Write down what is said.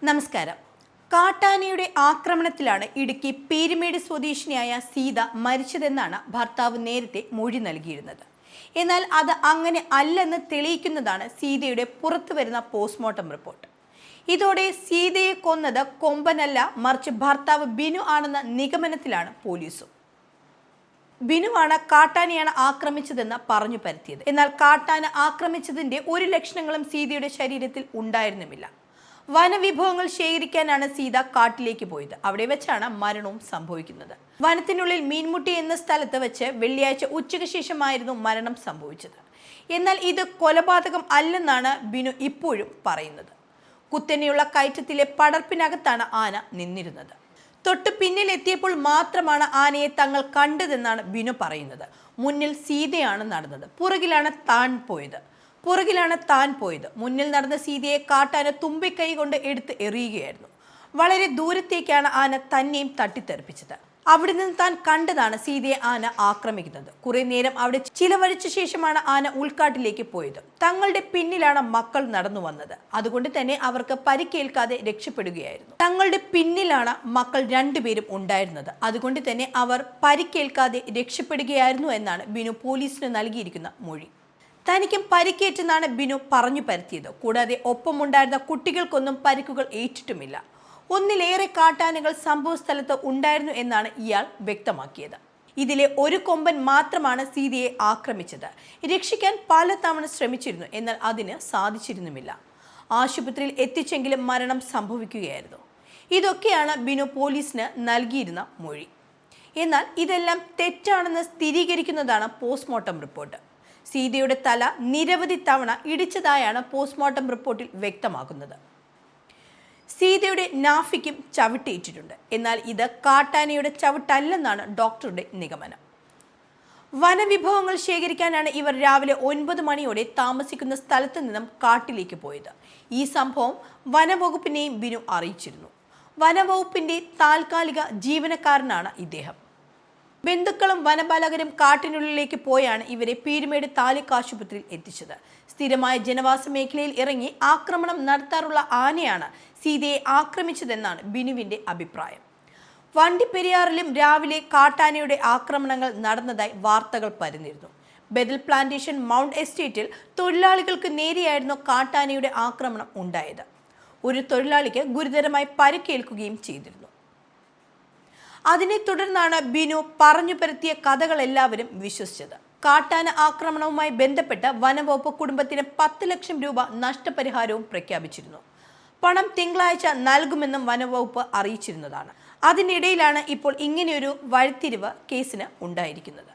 നമസ്കാരം. കാട്ടാനയുടെ ആക്രമണത്തിലാണ് ഇടുക്കി പീരുമേട് സ്വദേശിനിയായ സീത മരിച്ചതെന്നാണ് ഭർത്താവ് നേരത്തെ മൊഴി നൽകിയിരുന്നത്. എന്നാൽ അത് അങ്ങനെ അല്ലെന്ന് തെളിയിക്കുന്നതാണ് സീതയുടെ പുറത്തുവരുന്ന പോസ്റ്റ്മോർട്ടം റിപ്പോർട്ട്. ഇതോടെ സീതയെ കൊന്നത് കൊമ്പനല്ല, മറിച്ച് ഭർത്താവ് ബിനു ആണെന്ന നിഗമനത്തിലാണ് പോലീസും. ബിനുവാണ് കാട്ടാനയാണ് ആക്രമിച്ചതെന്ന് പറഞ്ഞു പരത്തിയത്. എന്നാൽ കാട്ടാന ആക്രമിച്ചതിന്റെ ഒരു ലക്ഷണങ്ങളും സീതയുടെ ശരീരത്തിൽ ഉണ്ടായിരുന്നുമില്ല. വനവിഭവങ്ങൾ ശേഖരിക്കാനാണ് സീത കാട്ടിലേക്ക് പോയത്. അവിടെ വെച്ചാണ് മരണവും സംഭവിക്കുന്നത്. വനത്തിനുള്ളിൽ മീൻമുട്ടി എന്ന സ്ഥലത്ത് വെച്ച് വെള്ളിയാഴ്ച ഉച്ചയ്ക്ക് ശേഷമായിരുന്നു മരണം സംഭവിച്ചത്. എന്നാൽ ഇത് കൊലപാതകം അല്ലെന്നാണ് ബിനു ഇപ്പോഴും പറയുന്നത്. കുത്തനെയുള്ള കയറ്റത്തിലെ പടർപ്പിനകത്താണ് ആന നിന്നിരുന്നത്. തൊട്ടു പിന്നിലെത്തിയപ്പോൾ മാത്രമാണ് ആനയെ തങ്ങൾ കണ്ടതെന്നാണ് ബിനു പറയുന്നത്. മുന്നിൽ സീതയാണ് നടന്നത്, പുറകിലാണ് താൻ പോയത്. മുന്നിൽ നടന്ന സീതയെ കാട്ടാന തുമ്പിക്കൈ കൊണ്ട് എടുത്ത് എറിയുകയായിരുന്നു. വളരെ ദൂരത്തേക്കാണ് ആന തന്നെയും തട്ടിത്തെറിപ്പിച്ചത്. അവിടെ നിന്ന് താൻ കണ്ടതാണ് സീതയെ ആന ആക്രമിക്കുന്നത്. കുറെ നേരം അവിടെ ചിലവഴിച്ച ശേഷമാണ് ആന ഉൾക്കാട്ടിലേക്ക് പോയത്. തങ്ങളുടെ പിന്നിലാണ് മക്കൾ നടന്നു വന്നത്. അതുകൊണ്ട് തന്നെ അവർക്ക് പരിക്കേൽക്കാതെ രക്ഷപ്പെടുകയായിരുന്നു. തങ്ങളുടെ പിന്നിലാണ് മക്കൾ രണ്ടുപേരും ഉണ്ടായിരുന്നത്. അതുകൊണ്ട് തന്നെ അവർ പരിക്കേൽക്കാതെ രക്ഷപ്പെടുകയായിരുന്നു എന്നാണ് ബിനു പോലീസിന് നൽകിയിരിക്കുന്ന മൊഴി. തനിക്കും പരിക്കേറ്റെന്നാണ് ബിനു പറഞ്ഞു പരത്തിയത്. കൂടാതെ ഒപ്പമുണ്ടായിരുന്ന കുട്ടികൾക്കൊന്നും പരിക്കുകൾ ഏറ്റിട്ടുമില്ല. ഒന്നിലേറെ കാട്ടാനകൾ സംഭവ സ്ഥലത്ത് ഉണ്ടായിരുന്നു എന്നാണ് ഇയാൾ വ്യക്തമാക്കിയത്. ഇതിലെ ഒരു കൊമ്പൻ മാത്രമാണ് സീതയെ ആക്രമിച്ചത്. രക്ഷിക്കാൻ പലതവണ ശ്രമിച്ചിരുന്നു, എന്നാൽ അതിന് സാധിച്ചിരുന്നുമില്ല. ആശുപത്രിയിൽ എത്തിച്ചെങ്കിലും മരണം സംഭവിക്കുകയായിരുന്നു. ഇതൊക്കെയാണ് ബിനു പോലീസിന് നൽകിയിരുന്ന മൊഴി. എന്നാൽ ഇതെല്ലാം തെറ്റാണെന്ന് സ്ഥിരീകരിക്കുന്നതാണ് പോസ്റ്റ്മോർട്ടം റിപ്പോർട്ട്. സീതയുടെ തല നിരവധി തവണ ഇടിച്ചതായാണ് പോസ്റ്റ്മോർട്ടം റിപ്പോർട്ടിൽ വ്യക്തമാക്കുന്നത്. സീതയുടെ നാഭിക്കും ചവിട്ടേറ്റിട്ടുണ്ട്. എന്നാൽ ഇത് കാട്ടാനയുടെ ചവിട്ടല്ലെന്നാണ് ഡോക്ടറുടെ നിഗമനം. വനവിഭവങ്ങൾ ശേഖരിക്കാനാണ് ഇവർ രാവിലെ 9 മണിയോടെ താമസിക്കുന്ന സ്ഥലത്ത് നിന്നും കാട്ടിലേക്ക് പോയത്. ഈ സംഭവം വനവകുപ്പിനെയും ബിനു അറിയിച്ചിരുന്നു. വനവകുപ്പിന്റെ താൽക്കാലിക ജീവനക്കാരനാണ് ഇദ്ദേഹം. ബന്ധുക്കളും വനപാലകരും കാട്ടിനുള്ളിലേക്ക് പോയാണ് ഇവരെ പീരുമേട് താലൂക്ക് ആശുപത്രിയിൽ എത്തിച്ചത്. സ്ഥിരമായ ജനവാസ മേഖലയിൽ ഇറങ്ങി ആക്രമണം നടത്താറുള്ള ആനയാണ് സീതയെ ആക്രമിച്ചതെന്നാണ് ബിനുവിന്റെ അഭിപ്രായം. വണ്ടിപ്പെരിയാറിലും രാവിലെ കാട്ടാനയുടെ ആക്രമണങ്ങൾ നടന്നതായി വാർത്തകൾ പരന്നിരുന്നു. ബദൽ പ്ലാന്റേഷൻ മൗണ്ട് എസ്റ്റേറ്റിൽ തൊഴിലാളികൾക്ക് നേരെയായിരുന്നു കാട്ടാനയുടെ ആക്രമണം ഉണ്ടായത്. ഒരു തൊഴിലാളിക്ക് ഗുരുതരമായി പരിക്കേൽക്കുകയും ചെയ്തിരുന്നു. അതിനെ തുടർന്നാണ് ബിനു പറഞ്ഞു പരത്തിയ കഥകൾ എല്ലാവരും വിശ്വസിച്ചത്. കാട്ടാന ആക്രമണവുമായി ബന്ധപ്പെട്ട് വനവകുപ്പ് കുടുംബത്തിന് 10 ലക്ഷം രൂപ നഷ്ടപരിഹാരവും പ്രഖ്യാപിച്ചിരുന്നു. പണം തിങ്കളാഴ്ച നൽകുമെന്നും വനവകുപ്പ് അറിയിച്ചിരുന്നതാണ്. അതിനിടയിലാണ് ഇപ്പോൾ ഇങ്ങനെയൊരു വഴിത്തിരിവ് കേസിന് ഉണ്ടായിരിക്കുന്നത്.